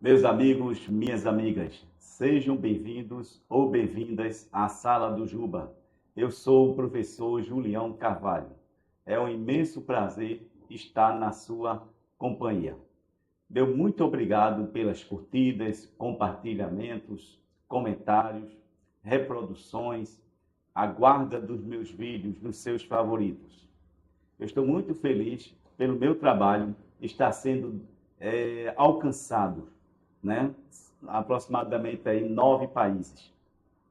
Meus amigos, minhas amigas, sejam bem-vindos ou bem-vindas à Sala do Juba. Eu sou o professor Julião Carvalho. É um imenso prazer estar na sua companhia. Meu muito obrigado pelas curtidas, compartilhamentos, comentários, reproduções, a guarda dos meus vídeos nos seus favoritos. Eu estou muito feliz pelo meu trabalho estar sendo alcançado, né? Aproximadamente aí 9 países,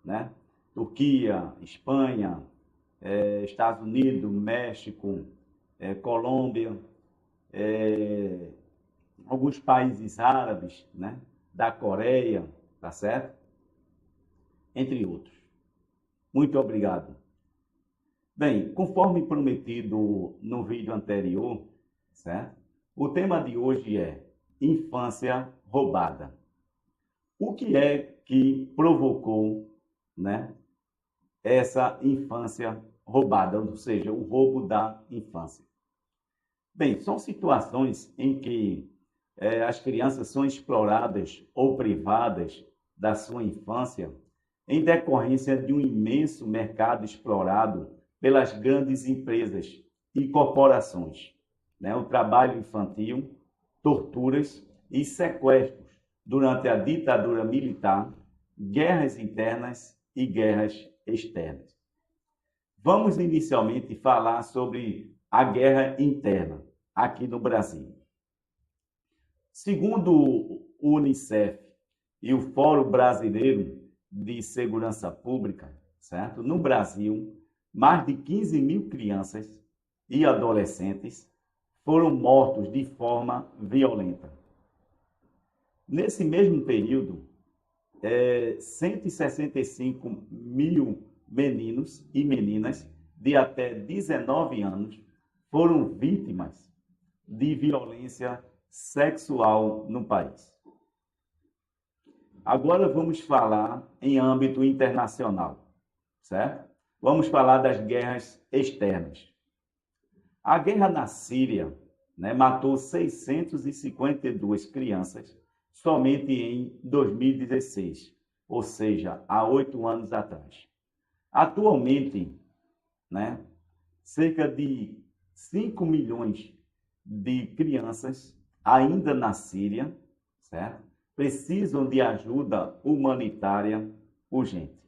né? Turquia, Espanha, Estados Unidos, México, Colômbia, alguns países árabes, né? Da Coreia, tá certo? Entre outros. Muito obrigado. Bem, conforme prometido no vídeo anterior, certo? O tema de hoje é Infância Roubada. O que é que provocou, né, essa infância roubada, ou seja, o roubo da infância? Bem, são situações em que as crianças são exploradas ou privadas da sua infância em decorrência de um imenso mercado explorado pelas grandes empresas e corporações, né? O trabalho infantil, torturas e sequestros durante a ditadura militar, guerras internas e guerras externas. Vamos inicialmente falar sobre a guerra interna aqui no Brasil. Segundo o Unicef e o Fórum Brasileiro de Segurança Pública, certo? No Brasil, mais de 15 mil crianças e adolescentes foram mortos de forma violenta. Nesse mesmo período, 165 mil meninos e meninas de até 19 anos foram vítimas de violência sexual no país. Agora vamos falar em âmbito internacional, certo? Vamos falar das guerras externas. A guerra na Síria, né, matou 652 crianças somente em 2016, ou seja, há 8 anos atrás. Atualmente, né, cerca de 5 milhões de crianças ainda na Síria, certo? Precisam de ajuda humanitária urgente.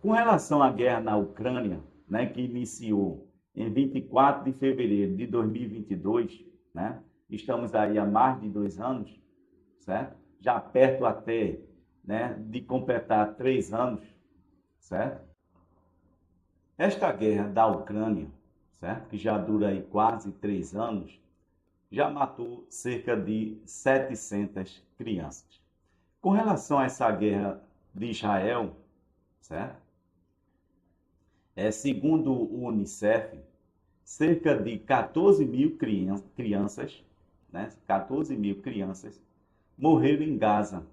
Com relação à guerra na Ucrânia, né, que iniciou em 24 de fevereiro de 2022, né, estamos aí há mais de 2 anos, certo? Já perto até, né, de completar 3 anos, certo? Esta guerra da Ucrânia, certo? Que já dura aí quase 3 anos, já matou cerca de 700 crianças. Com relação a essa guerra de Israel, certo? Segundo o Unicef, cerca de 14 mil crianças, né? 14 mil crianças morreram em Gaza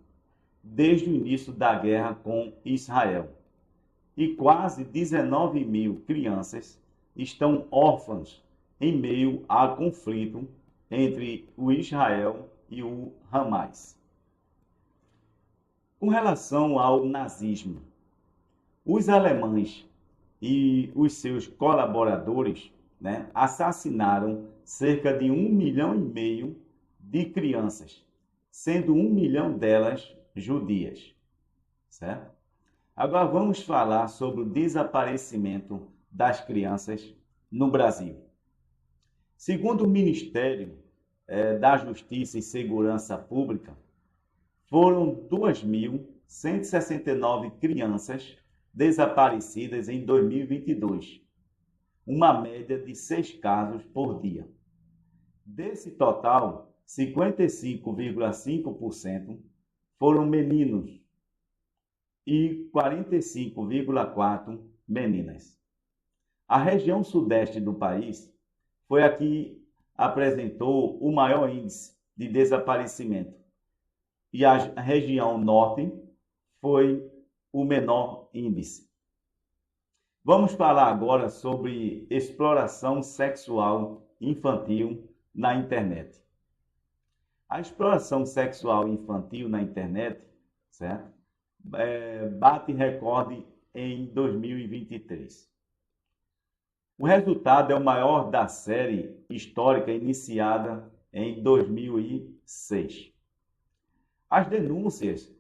desde o início da guerra com Israel. E quase 19 mil crianças estão órfãs em meio ao conflito entre o Israel e o Hamas. Com relação ao nazismo, os alemães e os seus colaboradores, né, assassinaram cerca de 1,5 milhão de crianças, sendo 1 milhão delas judias, certo? Agora vamos falar sobre o desaparecimento das crianças no Brasil. Segundo o Ministério da Justiça e Segurança Pública, foram 2.169 crianças desaparecidas em 2022, uma média de 6 casos por dia. Desse total, 55,5% foram meninos e 45,4% meninas. A região sudeste do país foi a que apresentou o maior índice de desaparecimento e a região norte foi o menor índice. Vamos falar agora sobre exploração sexual infantil na internet. A exploração sexual infantil na internet, certo? Bate recorde em 2023. O resultado é o maior da série histórica iniciada em 2006. As denúncias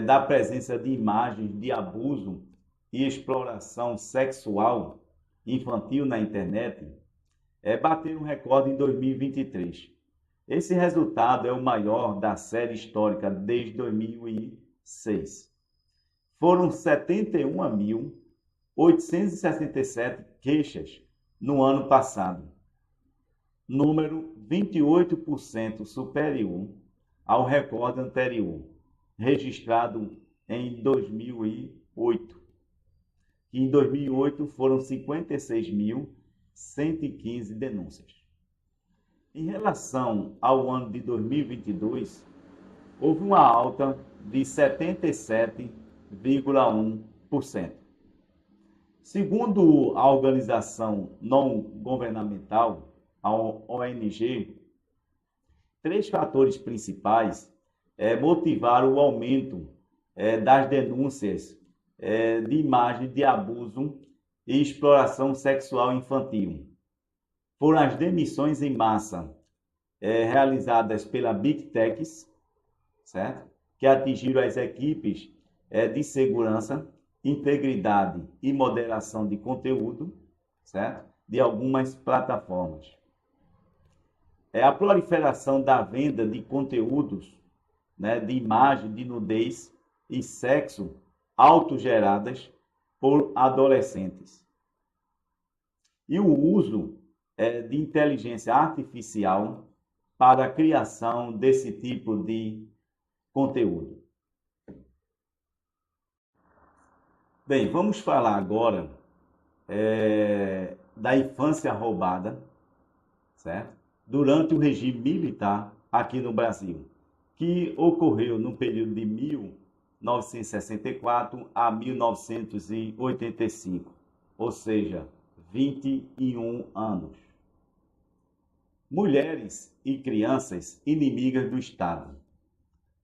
da presença de imagens de abuso e exploração sexual infantil na internet bateram recorde em 2023. Esse resultado é o maior da série histórica desde 2006. Foram 71.867 queixas no ano passado, número 28% superior ao recorde anterior, registrado em 2008. E em 2008 foram 56.115 denúncias. Em relação ao ano de 2022, houve uma alta de 77,1%. Segundo a organização não governamental, a ONG, 3 fatores principais motivaram o aumento das denúncias de imagem de abuso e exploração sexual infantil. Foram as demissões em massa realizadas pela Big Techs, certo? Que atingiram as equipes de segurança, integridade e moderação de conteúdo, certo? De algumas plataformas. A proliferação da venda de conteúdos, né, de imagem, de nudez e sexo autogeradas por adolescentes. E o uso de inteligência artificial para a criação desse tipo de conteúdo. Bem, vamos falar agora da infância roubada, certo? Durante o regime militar aqui no Brasil, que ocorreu no período de 1964 a 1985, ou seja, 21 anos. Mulheres e crianças inimigas do Estado.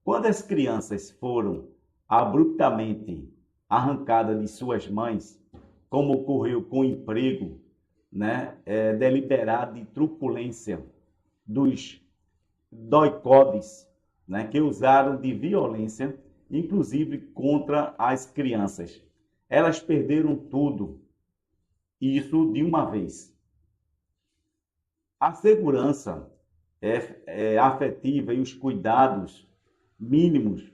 Quando as crianças foram abruptamente arrancadas de suas mães, como ocorreu com o emprego, deliberado e truculência dos doicodes, que usaram de violência, inclusive contra as crianças. Elas perderam tudo, isso de uma vez. A segurança afetiva e os cuidados mínimos,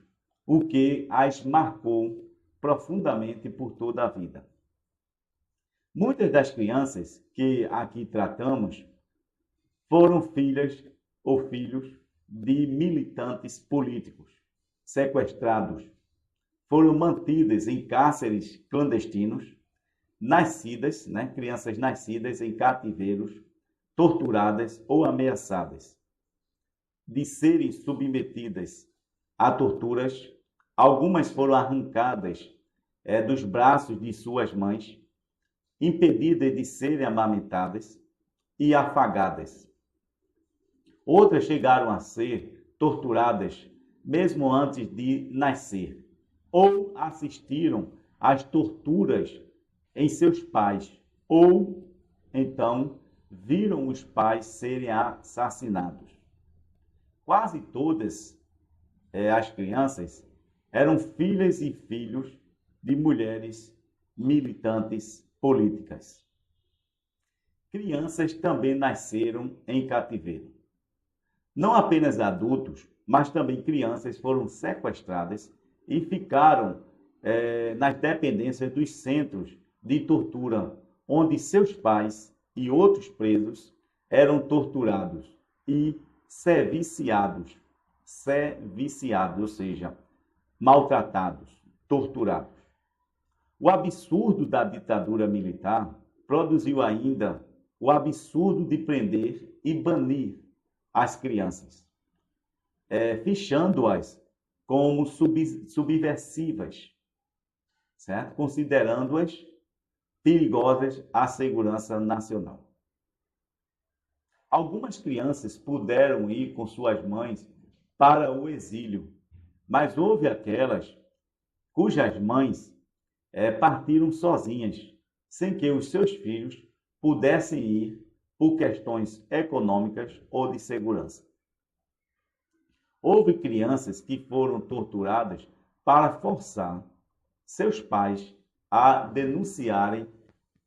o que as marcou profundamente por toda a vida. Muitas das crianças que aqui tratamos foram filhas ou filhos de militantes políticos sequestrados, foram mantidas em cárceres clandestinos, nascidas, crianças nascidas em cativeiros, torturadas ou ameaçadas de serem submetidas a torturas. Algumas foram arrancadas dos braços de suas mães, impedidas de serem amamentadas e afagadas. Outras chegaram a ser torturadas mesmo antes de nascer, ou assistiram às torturas em seus pais, ou então viram os pais serem assassinados. Quase todas as crianças eram filhas e filhos de mulheres militantes políticas. Crianças também nasceram em cativeiro. Não apenas adultos, mas também crianças foram sequestradas e ficaram nas dependências dos centros de tortura, onde seus pais e outros presos eram torturados e serviciados, ou seja, maltratados, torturados. O absurdo da ditadura militar produziu ainda o absurdo de prender e banir as crianças, fichando-as como subversivas, certo? Considerando-as perigosas à segurança nacional. Algumas crianças puderam ir com suas mães para o exílio, mas houve aquelas cujas mães partiram sozinhas, sem que os seus filhos pudessem ir por questões econômicas ou de segurança. Houve crianças que foram torturadas para forçar seus pais a denunciarem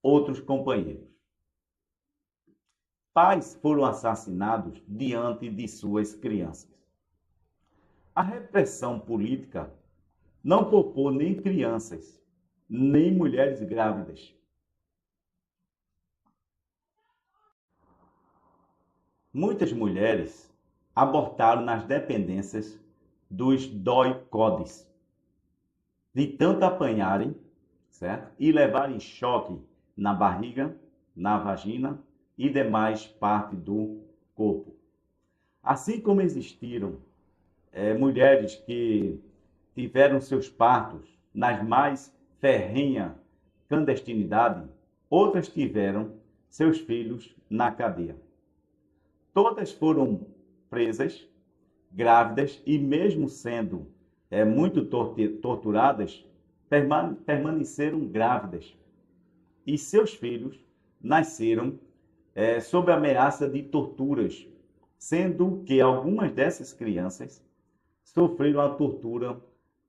outros companheiros. Pais foram assassinados diante de suas crianças. A repressão política não poupou nem crianças, nem mulheres grávidas. Muitas mulheres abortaram nas dependências dos DOI-CODES, de tanto apanharem, certo? E levarem choque na barriga, na vagina e demais partes do corpo. Assim como existiram mulheres que tiveram seus partos nas mais ferrenha clandestinidade, outras tiveram seus filhos na cadeia. Todas foram presas, grávidas e mesmo sendo muito torturadas, permaneceram grávidas. E seus filhos nasceram sob a ameaça de torturas, sendo que algumas dessas crianças sofreram a tortura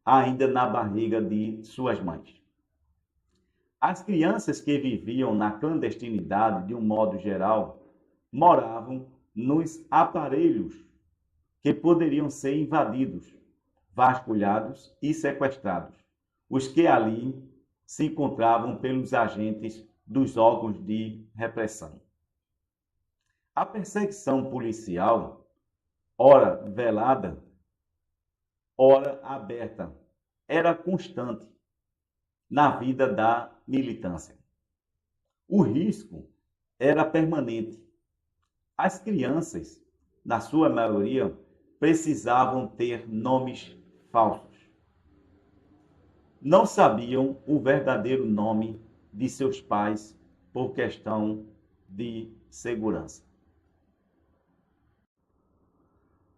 ainda na barriga de suas mães. As crianças que viviam na clandestinidade, de um modo geral, moravam nos aparelhos que poderiam ser invadidos, vasculhados e sequestrados, os que ali se encontravam pelos agentes dos órgãos de repressão. A perseguição policial, ora velada, ora aberta, era constante na vida da militância. O risco era permanente. As crianças, na sua maioria, precisavam ter nomes falsos. Não sabiam o verdadeiro nome de seus pais por questão de segurança.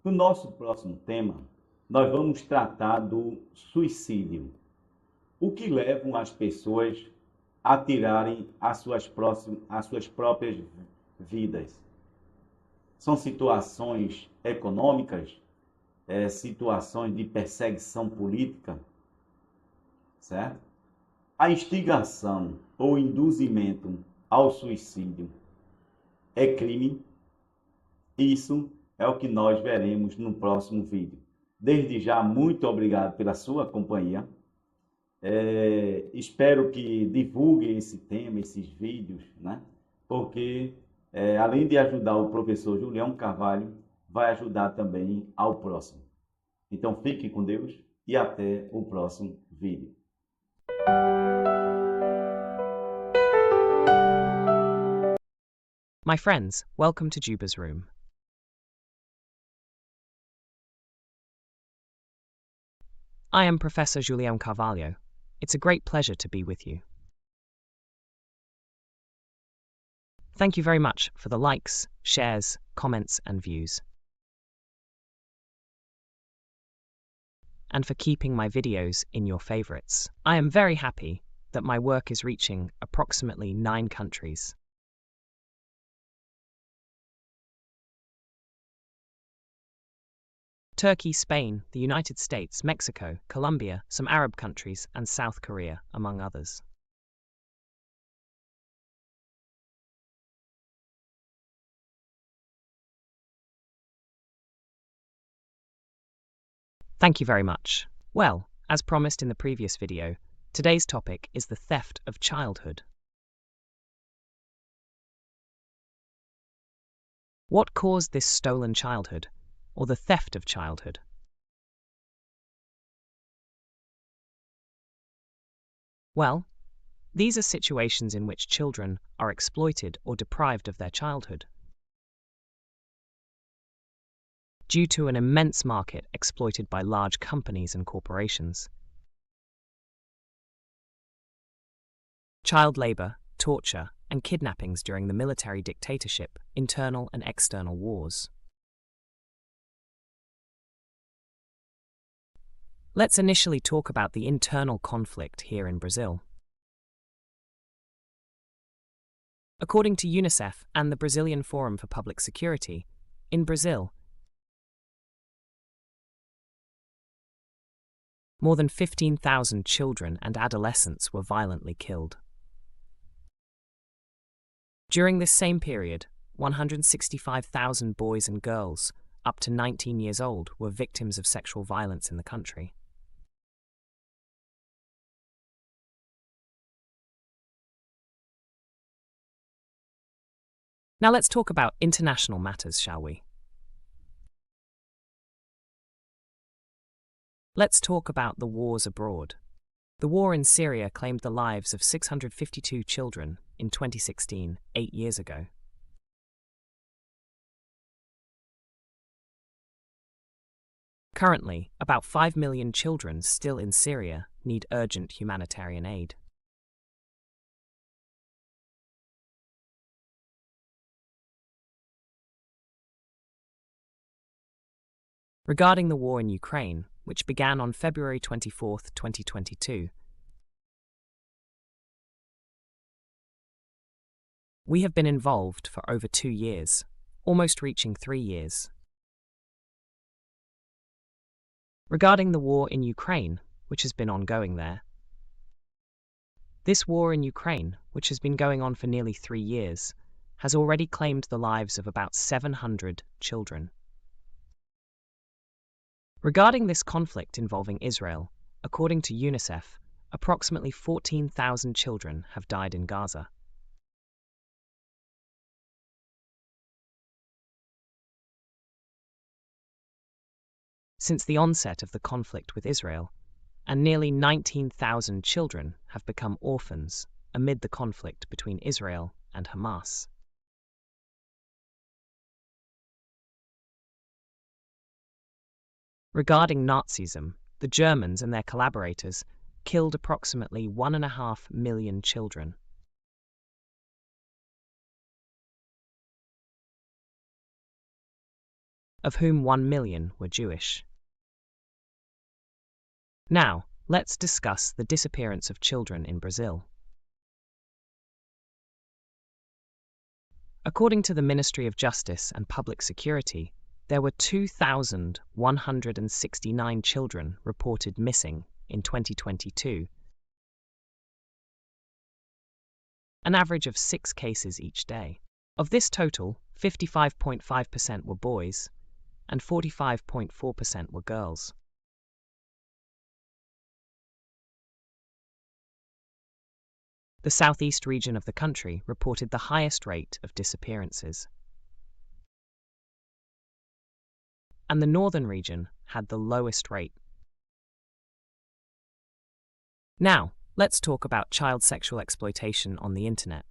No nosso próximo tema, nós vamos tratar do suicídio. O que leva as pessoas a tirarem as suas próprias vidas? São situações econômicas, situações de perseguição política, certo? A instigação ou induzimento ao suicídio é crime? Isso é o que nós veremos no próximo vídeo. Desde já, muito obrigado pela sua companhia. Espero que divulguem esse tema, esses vídeos, né? Porque além de ajudar o professor Julião Carvalho, vai ajudar também ao próximo. Então fiquem com Deus e até o próximo vídeo. My friends, welcome to Juba's room. I am Professor Julião Carvalho. It's a great pleasure to be with you. Thank you very much for the likes, shares, comments and views. And for keeping my videos in your favorites. I am very happy that my work is reaching approximately 9 countries. Turkey, Spain, the United States, Mexico, Colombia, some Arab countries, and South Korea, among others. Thank you very much. Well, as promised in the previous video, today's topic is the theft of childhood. What caused this stolen childhood, or the theft of childhood? Well, these are situations in which children are exploited or deprived of their childhood. Due to an immense market exploited by large companies and corporations. Child labor, torture, and kidnappings during the military dictatorship, internal and external wars. Let's initially talk about the internal conflict here in Brazil. According to UNICEF and the Brazilian Forum for Public Security, in Brazil, more than 15,000 children and adolescents were violently killed. During this same period, 165,000 boys and girls up to 19 years old were victims of sexual violence in the country. Now let's talk about international matters, shall we? Let's talk about the wars abroad. The war in Syria claimed the lives of 652 children in 2016, 8 years ago. Currently, about 5 million children still in Syria need urgent humanitarian aid. Regarding the war in Ukraine, which began on February 24, 2022, we have been involved for over 2 years, almost reaching 3 years. Regarding the war in Ukraine, which has been ongoing there, this war in Ukraine, which has been going on for nearly 3 years, has already claimed the lives of about 700 children. Regarding this conflict involving Israel, according to UNICEF, approximately 14,000 children have died in Gaza. Since the onset of the conflict with Israel, and nearly 19,000 children have become orphans amid the conflict between Israel and Hamas. Regarding Nazism, the Germans and their collaborators killed approximately 1.5 million children. Of whom 1 million were Jewish. Now, let's discuss the disappearance of children in Brazil. According to the Ministry of Justice and Public Security, there were 2,169 children reported missing in 2022, an average of 6 cases each day. Of this total, 55.5% were boys and 45.4% were girls. The southeast region of the country reported the highest rate of disappearances, and the northern region had the lowest rate. Now, let's talk about child sexual exploitation on the internet.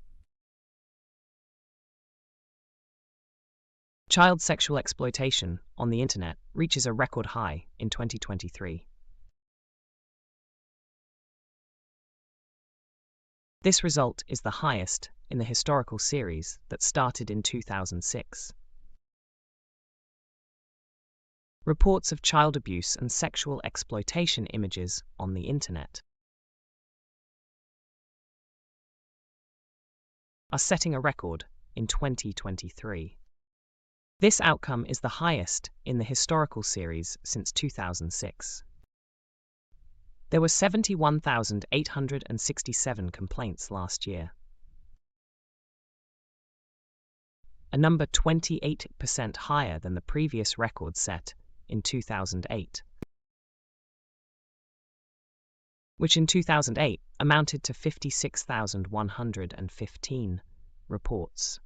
Child sexual exploitation on the internet reaches a record high in 2023. This result is the highest in the historical series that started in 2006. Reports of child abuse and sexual exploitation images on the internet are setting a record in 2023. This outcome is the highest in the historical series since 2006. There were 71,867 complaints last year, a number 28% higher than the previous record set in 2008, which in 2008 amounted to 56,115 reports.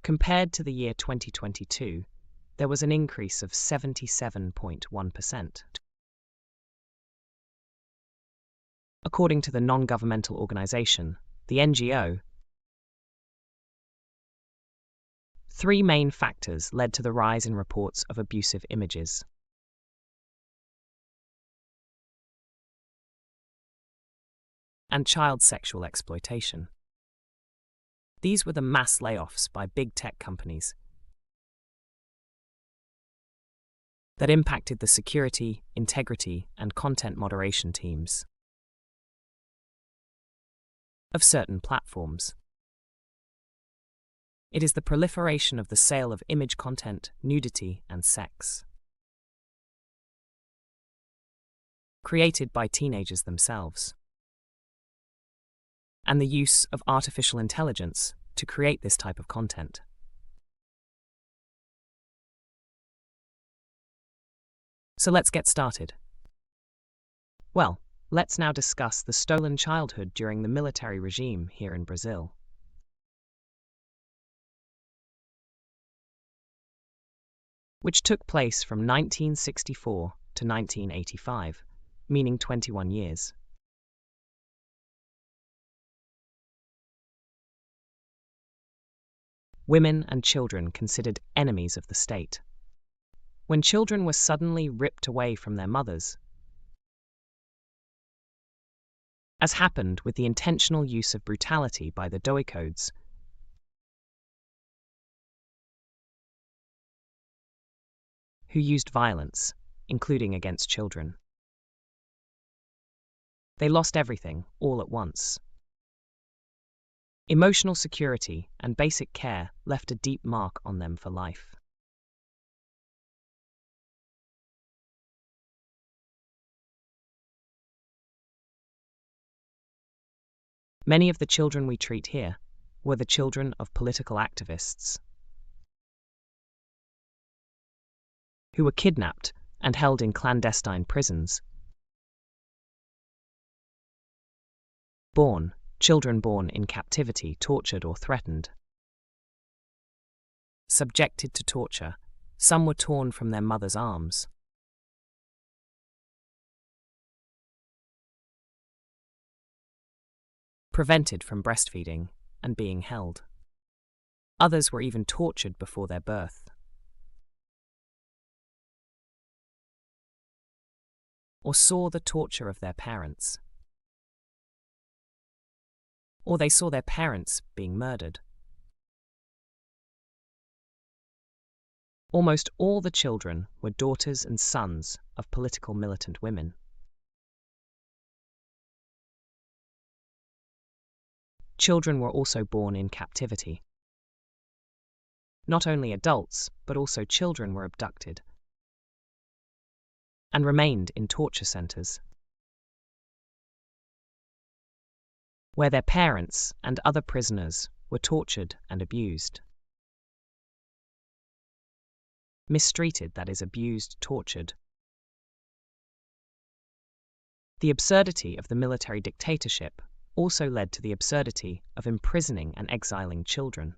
Compared to the year 2022, there was an increase of 77.1%. According to the non-governmental organization, the NGO, 3 main factors led to the rise in reports of abusive images. And child sexual exploitation. These were the mass layoffs by big tech companies, that impacted the security, integrity, and content moderation teams of certain platforms. It is the proliferation of the sale of image content, nudity, and sex, created by teenagers themselves, and the use of artificial intelligence to create this type of content. So let's get started. Well, let's now discuss the stolen childhood during the military regime here in Brazil. Which took place from 1964 to 1985, meaning 21 years. Women and children considered enemies of the state. When children were suddenly ripped away from their mothers, as happened with the intentional use of brutality by the DOICODES, who used violence, including against children. They lost everything, all at once. Emotional security and basic care left a deep mark on them for life. Many of the children we treat here were the children of political activists who were kidnapped and held in clandestine prisons. Children born in captivity, tortured or threatened. Subjected to torture, some were torn from their mother's arms. Prevented from breastfeeding and being held. Others were even tortured before their birth. Or saw the torture of their parents. Or they saw their parents being murdered. Almost all the children were daughters and sons of political militant women. Children were also born in captivity. Not only adults, but also children were abducted and remained in torture centers, where their parents and other prisoners were tortured and abused. Mistreated, that is, abused, tortured. The absurdity of the military dictatorship also led to the absurdity of imprisoning and exiling children,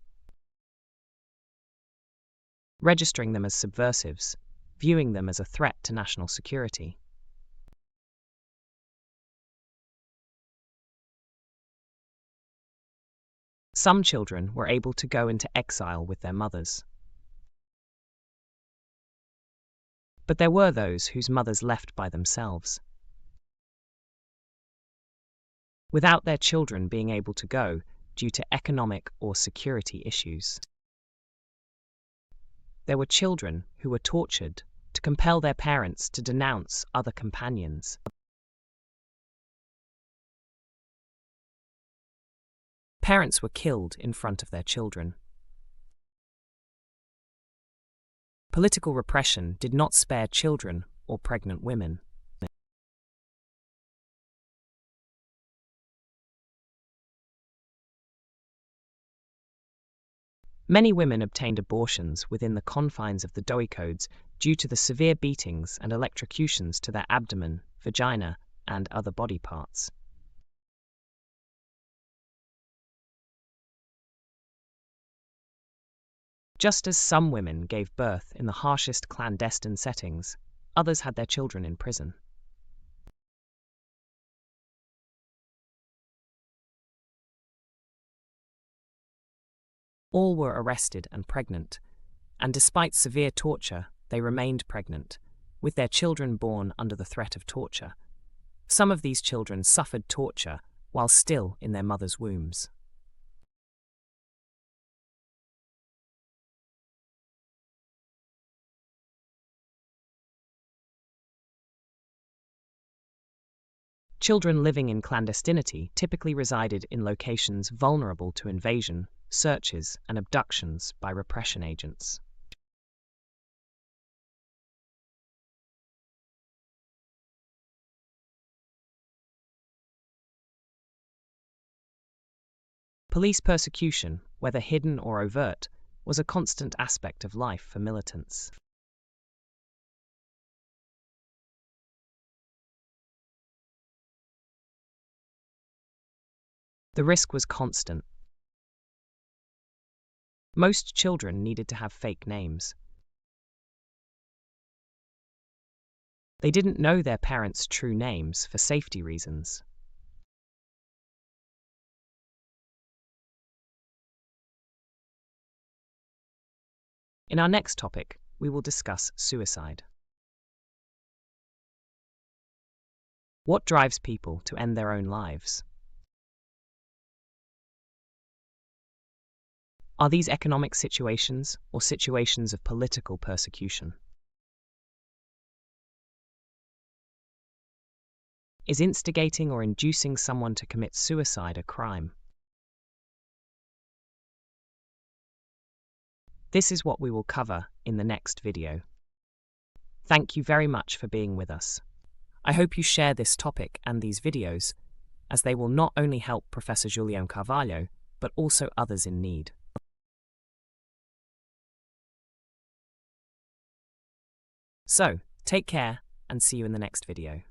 registering them as subversives, viewing them as a threat to national security. Some children were able to go into exile with their mothers. But there were those whose mothers left by themselves, without their children being able to go due to economic or security issues. There were children who were tortured to compel their parents to denounce other companions. Parents were killed in front of their children. Political repression did not spare children or pregnant women. Many women obtained abortions within the confines of the DOICODES due to the severe beatings and electrocutions to their abdomen, vagina, and other body parts. Just as some women gave birth in the harshest clandestine settings, others had their children in prison. All were arrested and pregnant, and despite severe torture, they remained pregnant, with their children born under the threat of torture. Some of these children suffered torture while still in their mothers' wombs. Children living in clandestinity typically resided in locations vulnerable to invasion, searches, and abductions by repression agents. Police persecution, whether hidden or overt, was a constant aspect of life for militants. The risk was constant. Most children needed to have fake names. They didn't know their parents' true names for safety reasons. In our next topic, we will discuss suicide. What drives people to end their own lives? Are these economic situations or situations of political persecution? Is instigating or inducing someone to commit suicide a crime? This is what we will cover in the next video. Thank you very much for being with us. I hope you share this topic and these videos, as they will not only help Professor Julião Carvalho, but also others in need. So, take care and see you in the next video.